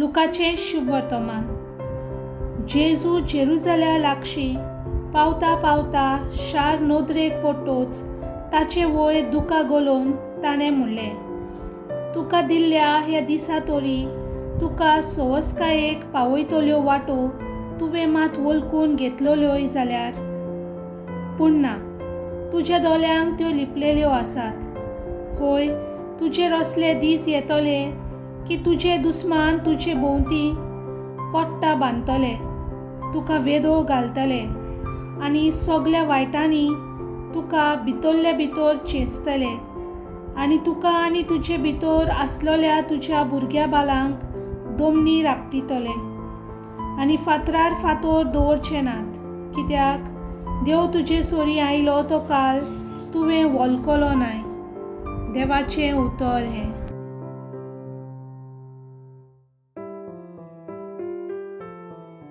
लुकाचें शुभ वर्तमान. जेजू जेरुजाल्या लागशीं पावता पावता शार नोदरेक पडटोच ताचे वयर दुकां घालून ताणें म्हणलें, तुका दिल्ल्या ह्या दिसा तोरी तुका सवस्कायेक पावयतल्यो वाटो तुवें मात वळखून घेतलोल्योय जाल्यार. पूण ना, तुज्या दोळ्यांक त्यो लिपलेल्यो आसात. होय, तुजेर असले दीस येतले की तुजे दुस्मान तुजे भोंवती कोट्टा बांदतले, तुका वेदो घालतले आनी सगल्या वायटांनी तुका भितरले भितर चेंचतले आनी तुका आनी तुजे भितर आसलोल्या तुज्या भुरग्या बालांक दोमनी रापटितले आनी फातरार फातर दवरचे नात, कित्याक देव तुजे सोरी आयलो तो काल तुवें वळखलो नाय. देवाचें उतर हें.